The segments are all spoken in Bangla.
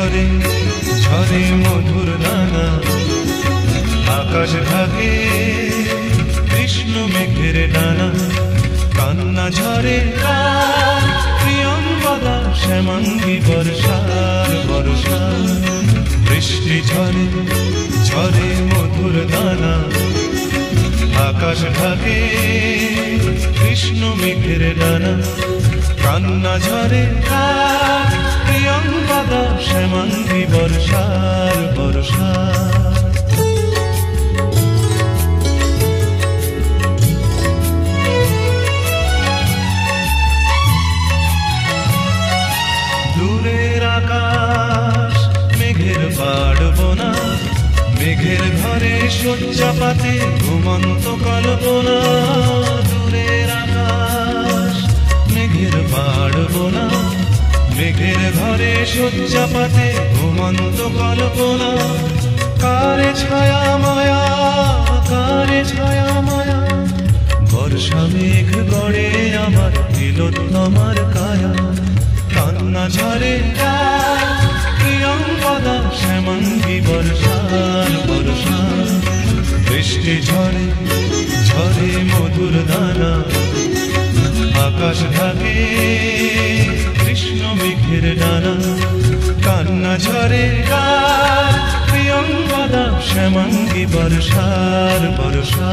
ঝরে ঝরে মধুর দানা, আকাশ ঢাকে কৃষ্ণ মেঘের ডানা। কান্না ঝরে প্রিয়ঙ্গদা শ্যামাঙ্গী বর্ষার বর্ষা। বৃষ্টি ঝরে ঝরে মধুর দানা, আকাশ ঢাকে কৃষ্ণ মেঘের ডানা। কান্না ঝরে প্রিয়ঙ্গদা শ্যামাঙ্গী বর্ষার বর্ষা। দূরের আকাশ মেঘের পাড়বনা, মেঘের ঘরে শয্যা পাতে ঘুমন্ত কল্পনা। দূরের আকাশ মেঘের পাড়বনা, মেঘের ঘরে শয্যা পাতে ঘুমন্ত কল্পনা। কারে ছায়া মায়া, কারে ছায়া মায়া, বর্ষা মেঘ গড়ে আমার তিলোত্তমার কায়া। কান্না ঝরে প্রিয়ঙ্গদা শ্যামাঙ্গী বর্ষার বর্ষা। বৃষ্টি ঝরে ঝরে মধুর দানা, আকাশ ঢাকে কৃষ্ণ মেঘের ডানা। কান্না ঝরে প্রিয়ঙ্গদা শ্যামাঙ্গী বর্ষার বর্ষা।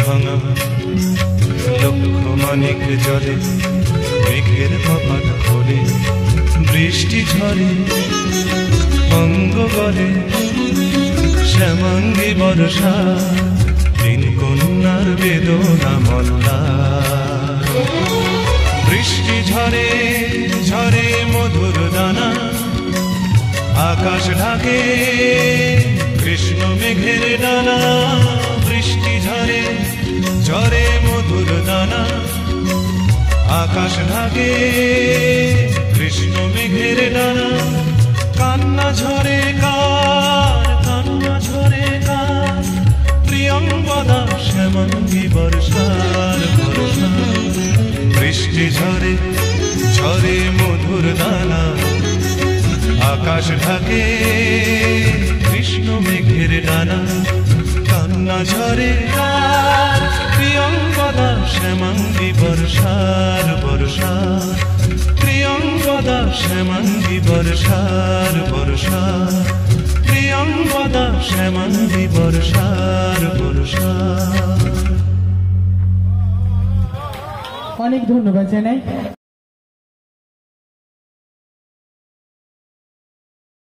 ভাঙা লক্ষ মানিক জলে মেঘের কপাট খোলে। বৃষ্টি ঝরে অঙ্গ গলে শ্যামাঙ্গী বর্ষা। তিন কন্যার বেদনা মল্লা। বৃষ্টি ঝরে ঝরে মধুর দানা, আকাশ ঢাকে কৃষ্ণ মেঘের ডানা। বৃষ্টি ঝরে ঝরে মধুর দানা, আকাশ ঢাকে কৃষ্ণ মেঘের ডানা। কান্না ঝরে কার, কান্না ঝরে কার, প্রিয়ঙ্গদা শ্যামাঙ্গী বর্ষার বর্ষা। বৃষ্টি ঝরে ঝরে মধুর দানা, আকাশ ঢাকে কৃষ্ণ মেঘের ডানা। কান্না ঝরে প্রিয়ঙ্গদা শ্যামাঙ্গী বর্ষার বর্ষা। প্রিয়ঙ্গদা শ্যামাঙ্গী বর্ষার বর্ষা। প্রিয়ঙ্গদা শ্যামাঙ্গী বর্ষার বর্ষা। অনেক ধন্যবাদ জানাই।